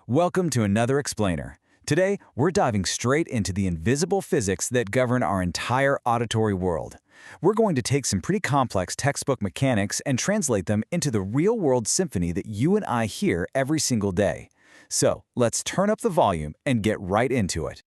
Welcome to another Explainer. Today, we're diving straight into the invisible physics that govern our entire auditory world. We're going to take some pretty complex textbook mechanics and translate them into the real-world symphony that you and I hear every single day. So, let's turn up the volume and get right into it.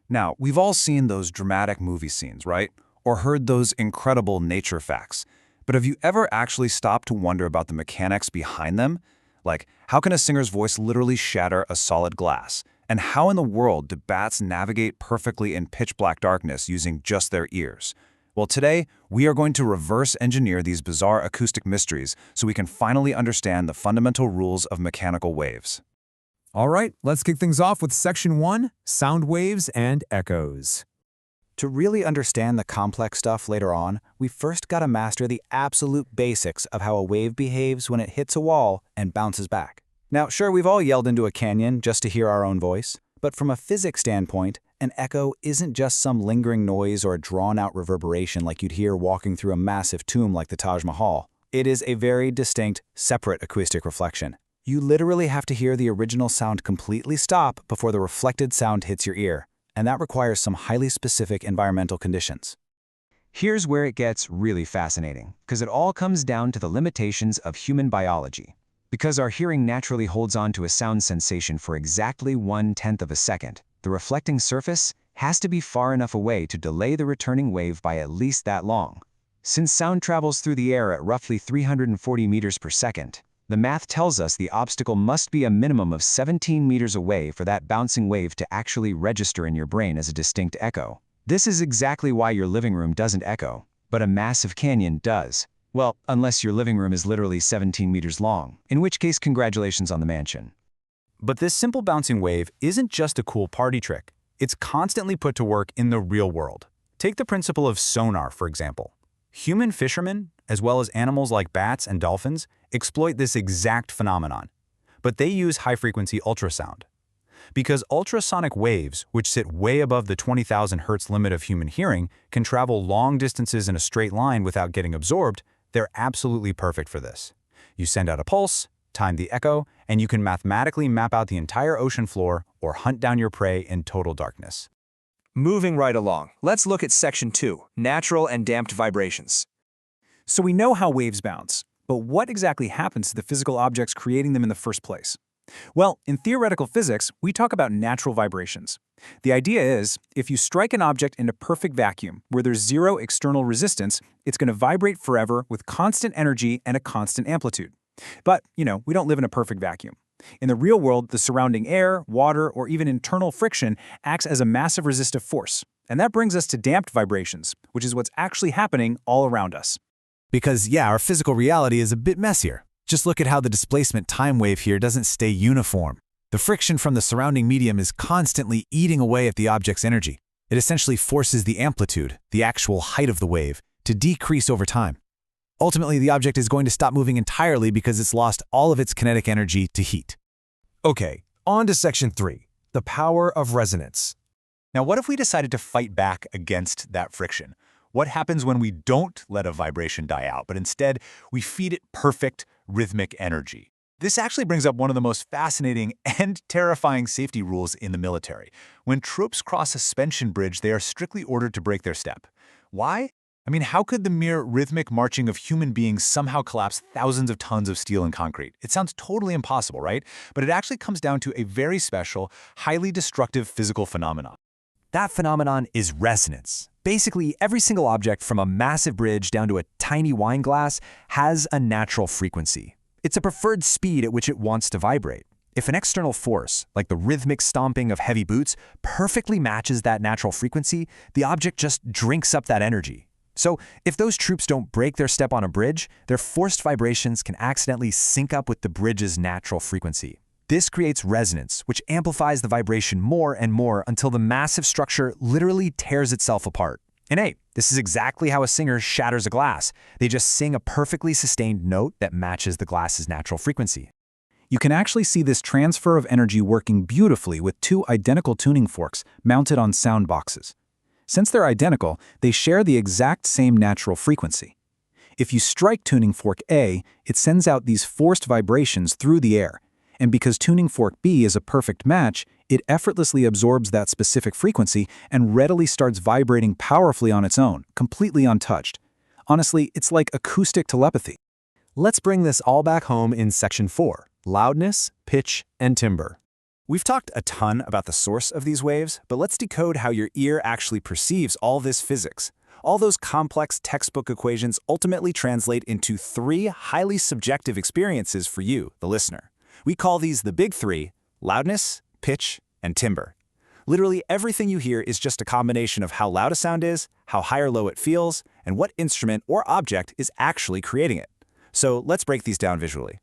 Now, we've all seen those dramatic movie scenes, right? Or heard those incredible nature facts. But have you ever actually stopped to wonder about the mechanics behind them? Like, how can a singer's voice literally shatter a solid glass? And how in the world do bats navigate perfectly in pitch-black darkness using just their ears? Well, today, we are going to reverse engineer these bizarre acoustic mysteries so we can finally understand the fundamental rules of mechanical waves. All right, let's kick things off with Section 1, Sound Waves and Echoes. To really understand the complex stuff later on, we first gotta master the absolute basics of how a wave behaves when it hits a wall and bounces back. Now, sure, we've all yelled into a canyon just to hear our own voice, but from a physics standpoint, an echo isn't just some lingering noise or a drawn-out reverberation like you'd hear walking through a massive tomb like the Taj Mahal. It is a very distinct, separate acoustic reflection. You literally have to hear the original sound completely stop before the reflected sound hits your ear, and that requires some highly specific environmental conditions. Here's where it gets really fascinating, because it all comes down to the limitations of human biology. Because our hearing naturally holds on to a sound sensation for exactly 1/10 of a second, the reflecting surface has to be far enough away to delay the returning wave by at least that long. Since sound travels through the air at roughly 340 meters per second, the math tells us the obstacle must be a minimum of 17 meters away for that bouncing wave to actually register in your brain as a distinct echo. This is exactly why your living room doesn't echo, but a massive canyon does. Well, unless your living room is literally 17 meters long, in which case congratulations on the mansion. But this simple bouncing wave isn't just a cool party trick. It's constantly put to work in the real world. Take the principle of sonar, for example. Human fishermen, as well as animals like bats and dolphins, exploit this exact phenomenon. But they use high-frequency ultrasound. Because ultrasonic waves, which sit way above the 20,000 Hz limit of human hearing, can travel long distances in a straight line without getting absorbed, they're absolutely perfect for this. You send out a pulse, time the echo, and you can mathematically map out the entire ocean floor or hunt down your prey in total darkness. Moving right along, let's look at Section 2, Natural and Damped Vibrations. So we know how waves bounce, but what exactly happens to the physical objects creating them in the first place? Well, in theoretical physics, we talk about natural vibrations. The idea is, if you strike an object in a perfect vacuum where there's zero external resistance, it's going to vibrate forever with constant energy and a constant amplitude. But, we don't live in a perfect vacuum. In the real world, the surrounding air, water, or even internal friction acts as a massive resistive force. And that brings us to damped vibrations, which is what's actually happening all around us. Because, our physical reality is a bit messier. Just look at how the displacement time wave here doesn't stay uniform. The friction from the surrounding medium is constantly eating away at the object's energy. It essentially forces the amplitude, the actual height of the wave, to decrease over time. Ultimately, the object is going to stop moving entirely because it's lost all of its kinetic energy to heat. Okay, on to Section 3, the power of resonance. Now, what if we decided to fight back against that friction? What happens when we don't let a vibration die out, but instead we feed it perfect rhythmic energy? This actually brings up one of the most fascinating and terrifying safety rules in the military. When troops cross a suspension bridge, they are strictly ordered to break their step. Why? How could the mere rhythmic marching of human beings somehow collapse thousands of tons of steel and concrete? It sounds totally impossible, right? But it actually comes down to a very special, highly destructive physical phenomenon. That phenomenon is resonance. Basically, every single object from a massive bridge down to a tiny wine glass has a natural frequency. It's a preferred speed at which it wants to vibrate. If an external force, like the rhythmic stomping of heavy boots, perfectly matches that natural frequency, the object just drinks up that energy. So, if those troops don't break their step on a bridge, their forced vibrations can accidentally sync up with the bridge's natural frequency. This creates resonance, which amplifies the vibration more and more until the massive structure literally tears itself apart. And hey, this is exactly how a singer shatters a glass. They just sing a perfectly sustained note that matches the glass's natural frequency. You can actually see this transfer of energy working beautifully with two identical tuning forks mounted on sound boxes. Since they're identical, they share the exact same natural frequency. If you strike tuning fork A, it sends out these forced vibrations through the air, And because tuning fork B is a perfect match, it effortlessly absorbs that specific frequency and readily starts vibrating powerfully on its own, completely untouched. Honestly, it's like acoustic telepathy. Let's bring this all back home in Section 4, loudness, pitch, and timbre. We've talked a ton about the source of these waves, but let's decode how your ear actually perceives all this physics. All those complex textbook equations ultimately translate into 3 highly subjective experiences for you, the listener. We call these the big 3: loudness, pitch, and timbre. Literally everything you hear is just a combination of how loud a sound is, how high or low it feels, and what instrument or object is actually creating it. So let's break these down visually.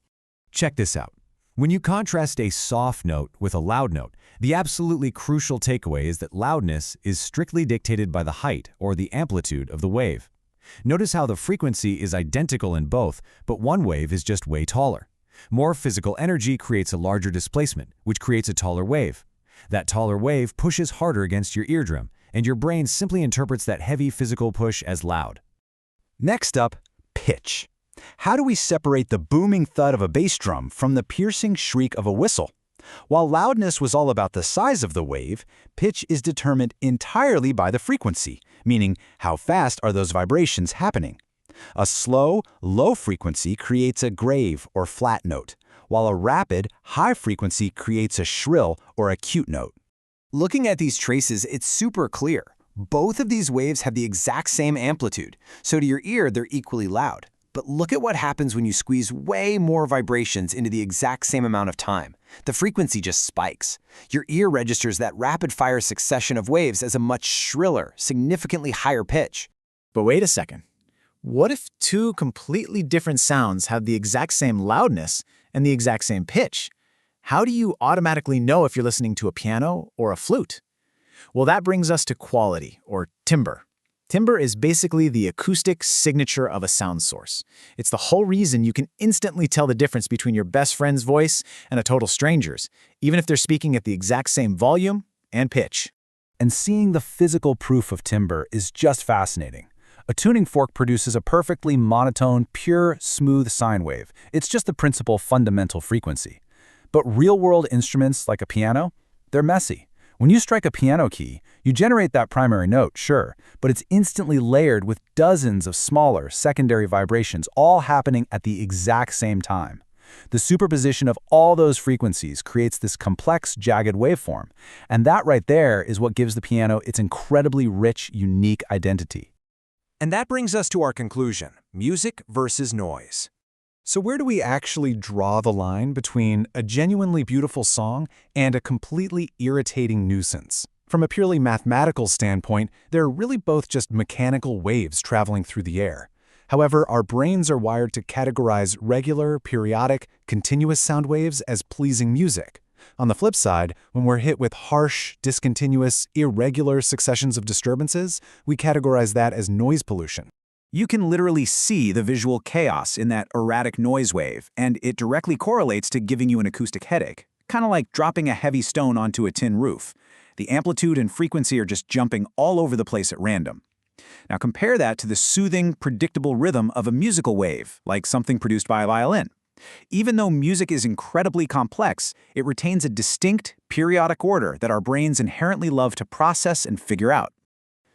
Check this out. When you contrast a soft note with a loud note, the absolutely crucial takeaway is that loudness is strictly dictated by the height or the amplitude of the wave. Notice how the frequency is identical in both, but one wave is just way taller. More physical energy creates a larger displacement, which creates a taller wave. That taller wave pushes harder against your eardrum, and your brain simply interprets that heavy physical push as loud. Next up, pitch. How do we separate the booming thud of a bass drum from the piercing shriek of a whistle? While loudness was all about the size of the wave, pitch is determined entirely by the frequency, meaning how fast are those vibrations happening. A slow, low frequency creates a grave or flat note, while a rapid, high frequency creates a shrill or acute note. Looking at these traces, it's super clear. Both of these waves have the exact same amplitude, so to your ear, they're equally loud. But look at what happens when you squeeze way more vibrations into the exact same amount of time. The frequency just spikes. Your ear registers that rapid-fire succession of waves as a much shriller, significantly higher pitch. But wait a second. What if 2 completely different sounds have the exact same loudness and the exact same pitch? How do you automatically know if you're listening to a piano or a flute? Well, that brings us to quality, or timbre. Timbre is basically the acoustic signature of a sound source. It's the whole reason you can instantly tell the difference between your best friend's voice and a total stranger's, even if they're speaking at the exact same volume and pitch. And seeing the physical proof of timbre is just fascinating. A tuning fork produces a perfectly monotone, pure, smooth sine wave. It's just the principal fundamental frequency. But real-world instruments like a piano, they're messy. When you strike a piano key, you generate that primary note, sure, but it's instantly layered with dozens of smaller, secondary vibrations, all happening at the exact same time. The superposition of all those frequencies creates this complex, jagged waveform, and that right there is what gives the piano its incredibly rich, unique identity. And that brings us to our conclusion: music versus noise. So where do we actually draw the line between a genuinely beautiful song and a completely irritating nuisance? From a purely mathematical standpoint, they're really both just mechanical waves traveling through the air. However, our brains are wired to categorize regular, periodic, continuous sound waves as pleasing music. On the flip side, when we're hit with harsh, discontinuous, irregular successions of disturbances, we categorize that as noise pollution. You can literally see the visual chaos in that erratic noise wave, and it directly correlates to giving you an acoustic headache, kind of like dropping a heavy stone onto a tin roof. The amplitude and frequency are just jumping all over the place at random. Now compare that to the soothing, predictable rhythm of a musical wave, like something produced by a violin. Even though music is incredibly complex, it retains a distinct, periodic order that our brains inherently love to process and figure out.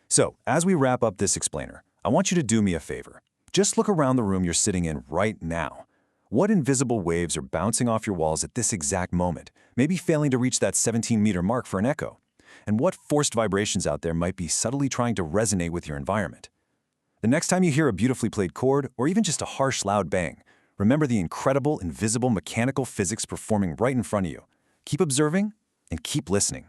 So, as we wrap up this explainer, I want you to do me a favor. Just look around the room you're sitting in right now. What invisible waves are bouncing off your walls at this exact moment, maybe failing to reach that 17-meter mark for an echo? And what forced vibrations out there might be subtly trying to resonate with your environment? The next time you hear a beautifully played chord, or even just a harsh, loud bang, remember the incredible, invisible mechanical physics performing right in front of you. Keep observing and keep listening.